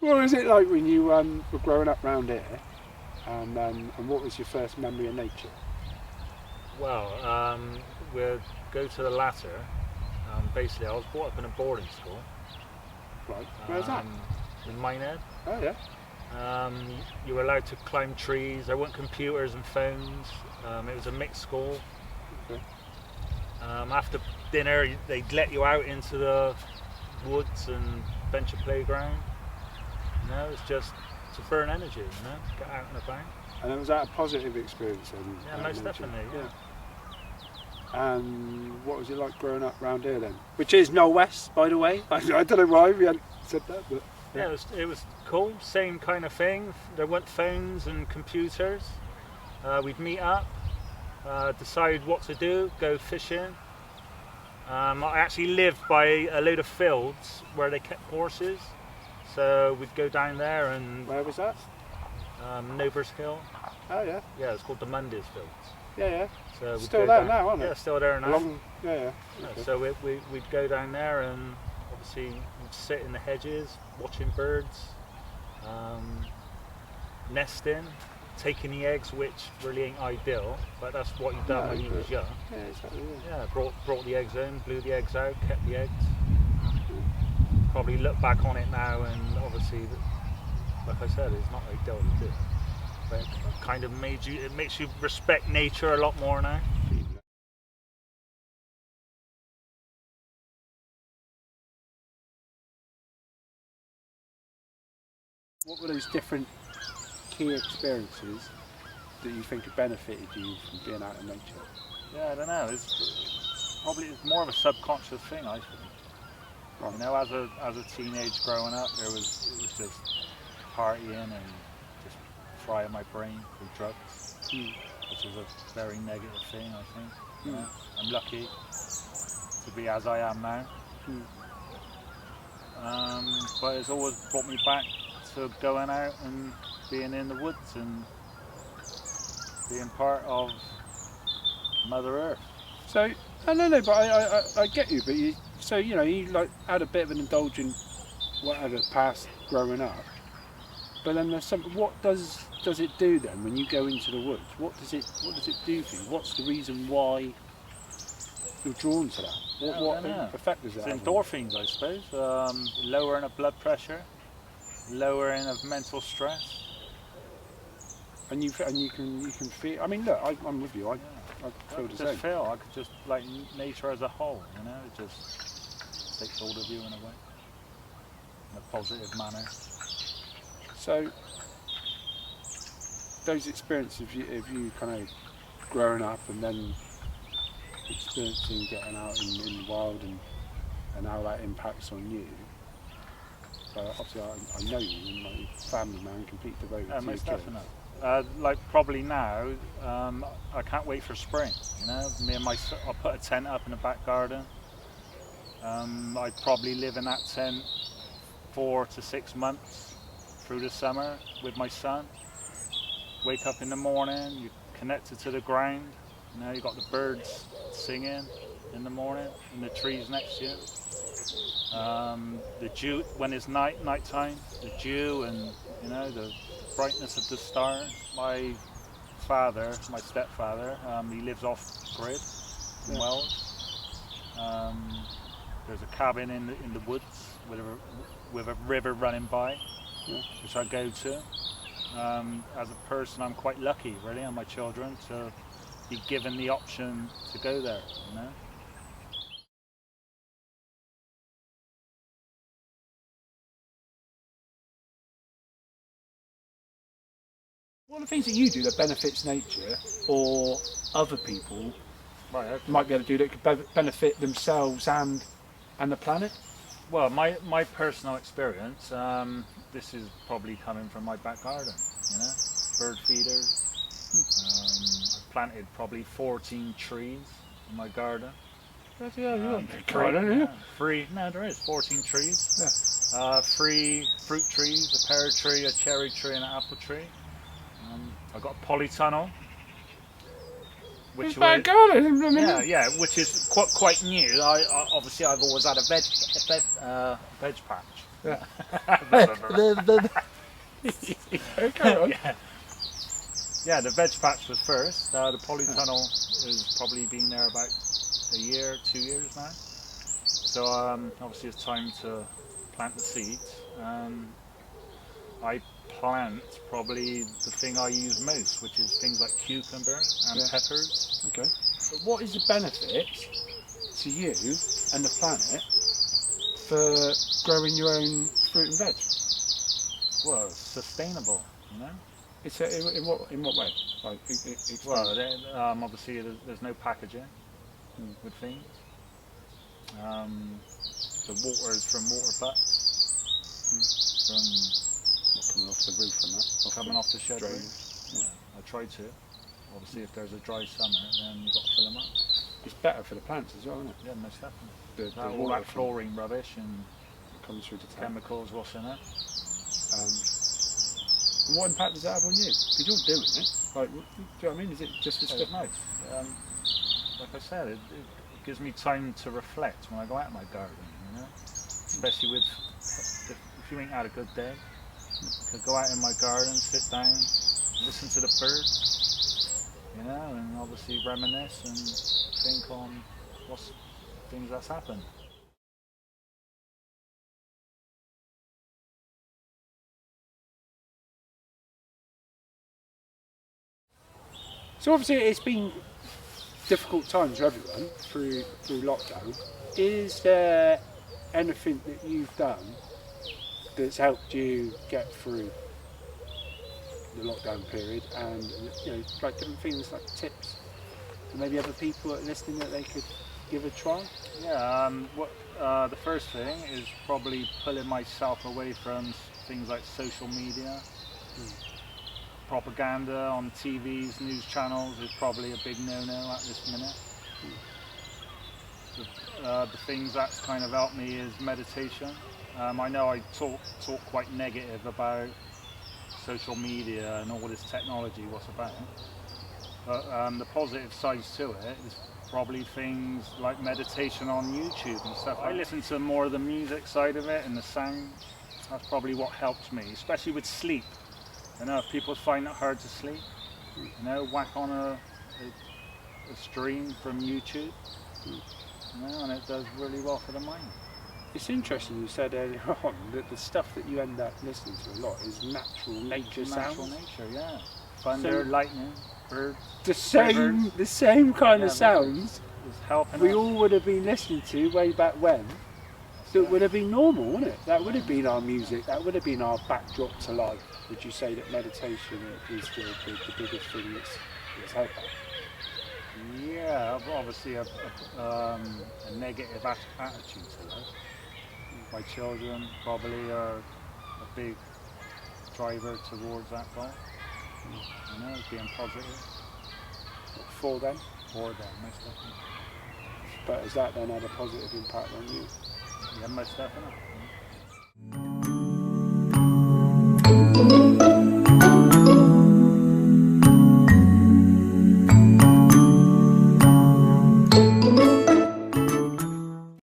What was it like when you were growing up round here? And what was your first memory of nature? Well, we'll go to the latter. Basically, I was brought up in a boarding school Right, where's that? in Minehead. Oh yeah. You were allowed to climb trees. There weren't computers and phones. It was a mixed school. Okay. After dinner, they'd let you out into the woods and venture playground. It's just to burn energy, get out and about. And was that a positive experience then? Yeah, most definitely. Yeah. And what was it like growing up round here then? Which is Knowle West, by the way. I don't know why we hadn't said that, but yeah, it was cool. Same kind of thing. There weren't phones and computers. We'd meet up, decide what to do, go fishing. I actually lived by a load of fields where they kept horses, so we'd go down there and. Where was that? Novers Hill. Oh yeah. Yeah, it's called the Mundy's Fields. Yeah, yeah. So still there now, aren't it? Yeah, still there now. Yeah. Okay. So we'd go down there and obviously we'd sit in the hedges watching birds, nesting, taking the eggs, which really ain't ideal, but that's what you've done when you was young. Yeah, exactly. Yeah, brought the eggs home, blew the eggs out, kept the eggs. Probably look back on it now and obviously, like I said, it's not ideal to do. But it kind of makes you respect nature a lot more now. What were those different key experiences that you think have benefited you from being out in nature? Yeah, I don't know. It's more of a subconscious thing, I think. Right. As a teenage growing up, it was just partying and just frying my brain with drugs, which is a very negative thing, I think. I'm lucky to be as I am now. But it's always brought me back to going out and being in the woods and being part of Mother Earth. So, no, but I get you, but you like had a bit of an indulgent whatever past growing up, but then there's what does it do then when you go into the woods? What does it do for you? What's the reason why you're drawn to that? What effect does it have? It's endorphins, I suppose. Lowering of blood pressure, lowering of mental stress. And you can feel. I mean, look, I'm with you. I feel the same. I could just like nature as a whole. It just takes hold of you in a way, in a positive manner. So those experiences of you kind of growing up and then experiencing getting out in the wild and how that impacts on you. Obviously, I know you, and my family man, complete devoted to most your definitely. Like probably now, I can't wait for spring. Me and I'll put a tent up in the back garden. I'd probably live in that tent 4 to 6 months through the summer with my son. Wake up in the morning, you're connected to the ground. You got the birds singing in the morning in the trees next to you. The dew when it's night time, the dew and the brightness of the stars. My stepfather, he lives off grid in Wales. There's a cabin in the woods with a river running by, which I go to. As a person, I'm quite lucky, really, and my children to be given the option to go there. What are the things that you do that benefits nature or other people might be able to do that could benefit themselves and the planet? Well, my personal experience, this is probably coming from my back garden, bird feeders. I've planted probably 14 trees in my garden. There is 14 trees. Yeah. 3 fruit trees, a pear tree, a cherry tree and an apple tree. I've got a polytunnel, which which is quite new. I've always had a veg patch, Yeah. Yeah. Okay, on. Yeah, the veg patch was first. The polytunnel has probably been there about a year, 2 years now. So obviously it's time to plant the seeds. I plant probably the thing I use most, which is things like cucumber and peppers. Okay. But what is the benefit to you and the planet for growing your own fruit and veg? Well, it's sustainable, you know. It's in what way? Like, explain. Well, obviously there's no packaging with things. The water is from water butts, from Not coming off the roof and that. coming off the shed drain. roof. Yeah, I try to. Obviously, if there's a dry summer, then you've got to fill them up. It's better for the plants as well, isn't it? Yeah, most definitely. The All water that fluorine rubbish and comes through the tank. chemicals, what's in it? And what impact does that have on you? Because you're doing it. Like, do you know what I mean? Is it just a It's step? nice. Like I said, it gives me time to reflect when I go out in my garden, you know? Especially with, if you ain't had a good day, I could go out in my garden, sit down, listen to the birds, you know, and obviously reminisce and think on what's things that's happened. So obviously it's been difficult times for everyone through lockdown. Is there anything that you've done that's helped you get through the lockdown period, and like different things like tips and maybe other people that are listening that they could give a try? Yeah, the first thing is probably pulling myself away from things like social media. Propaganda on TVs, news channels is probably a big no-no at this minute. The things that's kind of helped me is meditation. I know I talk quite negative about social media and all this technology, what's about. But the positive sides to it is probably things like meditation on YouTube and stuff. I listen to more of the music side of it and the sound. That's probably what helps me, especially with sleep. I know if people find it hard to sleep, whack on a stream from YouTube, and it does really well for the mind. It's interesting you said earlier on that the stuff that you end up listening to a lot is natural nature sounds. Natural nature, yeah. Thunder, lightning, birds. The same kind of sounds is helping we us. all would have been listening to way back when. That would have been normal, wouldn't it? That would have been our music. That would have been our backdrop to life. Would you say that meditation is the biggest thing that's helped that? Yeah, obviously a negative attitude to life. My children probably are a big driver towards that goal. Being positive. For them? For them, most definitely. But has that then had a positive impact on you? Yeah, most definitely.